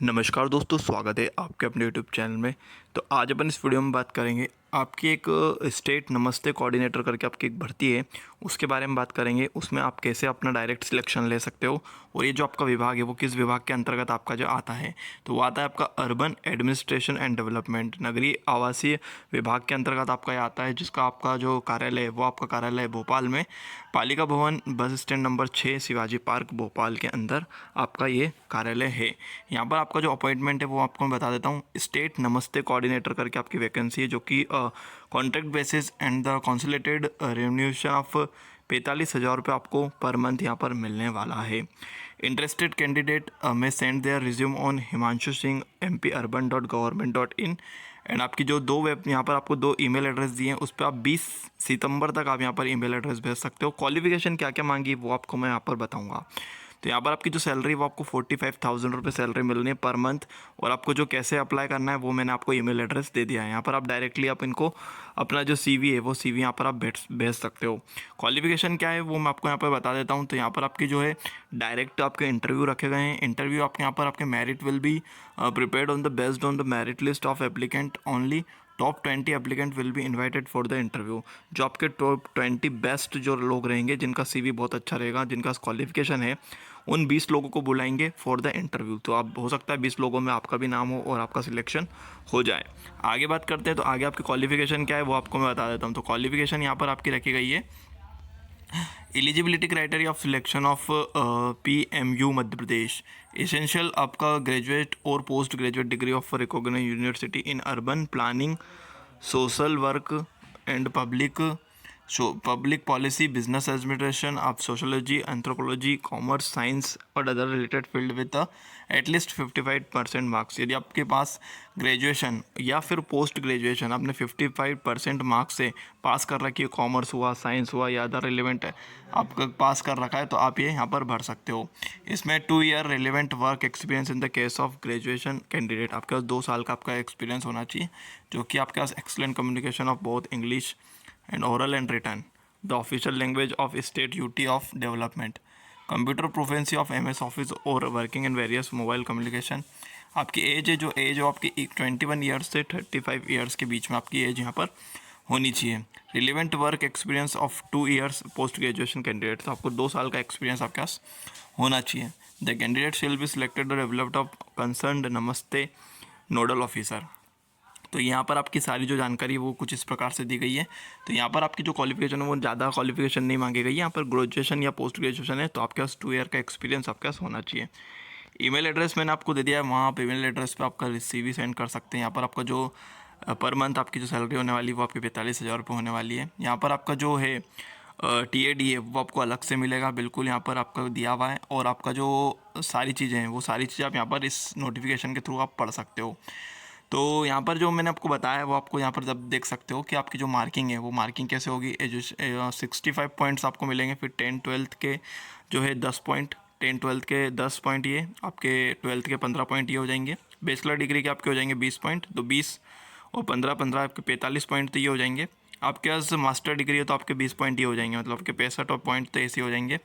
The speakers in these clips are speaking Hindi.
नमस्कार दोस्तों, स्वागत है आपके अपने यूट्यूब चैनल में। तो आज अपन इस वीडियो में बात करेंगे आपकी एक स्टेट नमस्ते कोऑर्डिनेटर करके आपकी एक भर्ती है, उसके बारे में बात करेंगे। उसमें आप कैसे अपना डायरेक्ट सिलेक्शन ले सकते हो और ये जो आपका विभाग है वो किस विभाग के अंतर्गत आपका जो आता है, तो वो आता है आपका अर्बन एडमिनिस्ट्रेशन एंड डेवलपमेंट, नगरीय आवासीय विभाग के अंतर्गत आपका ये आता है। जिसका आपका जो कार्यालय है वो आपका कार्यालय है भोपाल में, पालिका भवन bus stand number 6 Shivaji park Bhopal के अंदर आपका ये कार्यालय है। यहाँ पर आपका जो अपॉइंटमेंट है वो आपको मैं बता देता हूँ। स्टेट नमस्ते कोऑर्डिनेटर करके आपकी वैकेंसी है, जो कि contract basis and the कॉन्सुलेटेड remuneration of 45,000 रुपये आपको पर मंथ यहाँ पर मिलने वाला है। इंटरेस्टेड कैंडिडेट में send their resume on himanshusinghmparban.government.in and आपकी जो दो वेब यहाँ पर आपको दो ईमेल एड्रेस दिए हैं, उस पर आप 20 सितंबर तक आप यहाँ पर ईमेल एड्रेस भेज सकते हो। क्वालिफिकेशन क्या क्या मांगी वो आपको मैं यहाँ पर बताऊँगा। तो यहाँ पर आपकी जो सैलरी वो आपको 45,000 रुपये सैलरी मिलनी है पर मंथ, और आपको जो कैसे अप्लाई करना है वो मैंने आपको ईमेल एड्रेस दे दिया है। यहाँ पर आप डायरेक्टली आप इनको अपना जो सीवी है वो सीवी यहाँ पर आप भेज सकते हो। क्वालिफिकेशन क्या है वो मैं आपको यहाँ पर बता देता हूँ। तो यहाँ पर आपकी जो है डायरेक्ट आपके इंटरव्यू रखे गए हैं। इंटरव्यू आपके यहाँ पर आपके merit will be prepared on the based on the merit list of applicant only. Top 20 applicant will be invited for the interview. जो आपके टॉप 20 बेस्ट जो लोग रहेंगे, जिनका सीवी बहुत अच्छा रहेगा, जिनका क्वालिफिकेशन है, उन 20 लोगों को बुलाएंगे फॉर द इंटरव्यू। तो आप हो सकता है 20 लोगों में आपका भी नाम हो और आपका सिलेक्शन हो जाए। आगे बात करते हैं, तो आगे आपकी क्वालिफिकेशन क्या है वो आपको मैं बता देता हूँ। तो क्वालिफिकेशन यहाँ पर आपकी रखी गई है। Eligibility criteria of selection of PMU Madhya Pradesh, essential आपका ग्रेजुएट और post graduate degree of recognised university in urban planning, social work and public policy, business administration of sociology, anthropology, commerce, science और other related field with at least 55% marks. यदि आपके पास ग्रेजुएशन या फिर पोस्ट ग्रेजुएशन आपने 55% मार्क्स से पास कर रखी है, कॉमर्स हुआ, साइंस हुआ या अदर रिलेवेंट है आपका पास कर रखा है, तो आप ये यहाँ पर भर सकते हो। इसमें 2 year relevant work experience in the case of graduation candidate, आपके पास 2 साल का आपका एक्सपीरियंस होना चाहिए, जो कि आपके पास excellent communication of both English and oral and written, the official language of state UT of development, computer proficiency of MS Office or working in various mobile communication। आपकी एज है, जो एज हो आपकी 21 ईयर्स से 35 ईयर्स के बीच में आपकी एज यहाँ पर होनी चाहिए। Relevant work experience of 2 years post graduation candidate, तो आपको 2 साल का एक्सपीरियंस आपके पास होना चाहिए। The candidate shall be selected the developed of concerned नमस्ते नोडल ऑफिसर। तो यहाँ पर आपकी सारी जो जानकारी है वो कुछ इस प्रकार से दी गई है। तो यहाँ पर आपकी जो क्वालिफिकेशन है वो ज़्यादा क्वालिफिकेशन नहीं मांगी गई है। यहाँ पर ग्रेजुएशन या पोस्ट ग्रेजुएशन है तो आपके पास 2 ईयर का एक्सपीरियंस आपके पास होना चाहिए। ईमेल एड्रेस मैंने आपको दे दिया है, वहाँ आप ईमेल एड्रेस पे आपका CV सेंड कर सकते हैं। यहाँ पर आपका जो पर मंथ आपकी जो सैलरी होने वाली है वो आपकी 45,000 रुपये होने वाली है। यहाँ पर आपका जो है TAD है वो आपको अलग से मिलेगा, बिल्कुल यहाँ पर आपका दिया हुआ है। और आपका जो सारी चीज़ें हैं वो सारी चीज़ें आप यहाँ पर इस नोटिफिकेशन के थ्रू आप पढ़ सकते हो। तो यहाँ पर जो मैंने आपको बताया वो आपको यहाँ पर जब देख सकते हो कि आपकी जो मार्किंग है वो मार्किंग कैसे होगी। 65 पॉइंट्स आपको मिलेंगे। फिर 10-12 के जो है 10 पॉइंट, 10-12 के 10 पॉइंट, ये आपके 12th के 15 पॉइंट ये हो जाएंगे। बैचलर डिग्री के आपके हो जाएंगे 20 पॉइंट, तो 20 और 15-15 आपके 45 पॉइंट तो ये हो जाएंगे। आपके पास मास्टर डिग्री है तो आपके 20 पॉइंट ये हो जाएंगे, मतलब आपके 65 पॉइंट तो ऐसे हो जाएंगे।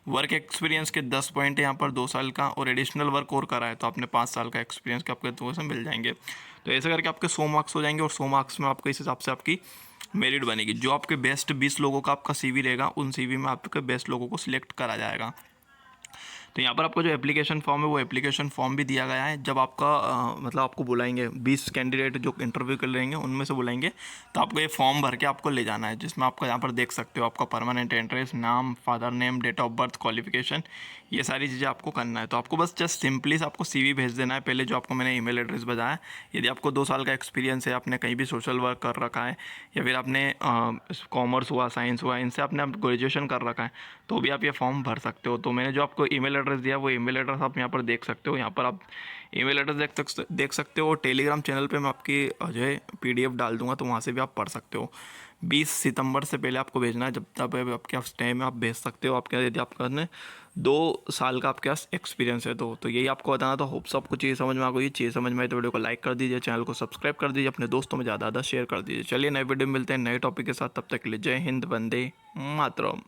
वर्क एक्सपीरियंस के 10 पॉइंट है यहाँ पर 2 साल का, और एडिशनल वर्क और करा है तो आपने 5 साल का एक्सपीरियंस के आपके 2 से मिल जाएंगे। तो ऐसे करके आपके 100 मार्क्स हो जाएंगे, और 100 मार्क्स में आपको इस हिसाब से आपकी मेरिट बनेगी। जो आपके बेस्ट 20 लोगों का आपका CV रहेगा, उन CV में आपके बेस्ट लोगों को सिलेक्ट करा जाएगा। तो यहाँ पर आपको जो एप्लीकेशन फॉर्म है वो एप्लीकेशन फॉर्म भी दिया गया है। जब आपका मतलब आपको बुलाएंगे 20 कैंडिडेट जो इंटरव्यू कर लेंगे उनमें से बुलाएंगे, तो आपको ये फॉर्म भर के आपको ले जाना है, जिसमें आपका यहाँ पर देख सकते हो आपका परमानेंट एड्रेस, नाम, father name, date of birth, qualification, ये सारी चीज़ें आपको करना है। तो आपको बस जस्ट सिंपली आपको CV भेज देना है, पहले जो आपको मैंने ईमेल एड्रेस बताया। यदि आपको 2 साल का एक्सपीरियंस है, आपने कहीं भी सोशल वर्क कर रखा है, या फिर आपने कॉमर्स हुआ, साइंस हुआ, इनसे आपने ग्रेजुएशन कर रखा है, तो भी आप ये फॉर्म भर सकते हो। तो मैंने जो आपको ईमेल एड्रेस दिया वो ईमेल एड्रेस आप यहाँ पर देख सकते हो। यहाँ पर आप ईमेल एड्रेस देख सकते हो। टेलीग्राम चैनल पे मैं आपकी जो है PDF डाल दूंगा, तो वहाँ से भी आप पढ़ सकते हो। 20 सितंबर से पहले आपको भेजना है, जब तक आपके पास टाइम है आप भेज सकते हो। आपके यदि आपका 2 साल का आपके पास एक्सपीरियंस है तो यही आपको बताना था। होप्स आपको चीज़ समझ में आ गई। चीज़ समझ में आई तो वीडियो को लाइक कर दीजिए, चैनल को सब्सक्राइब कर दीजिए, अपने दोस्तों में ज़्यादा शेयर कर दीजिए। चलिए नए वीडियो में मिलते हैं नए टॉपिक के साथ, तब तक के लिए जय हिंद, वंदे मातरम।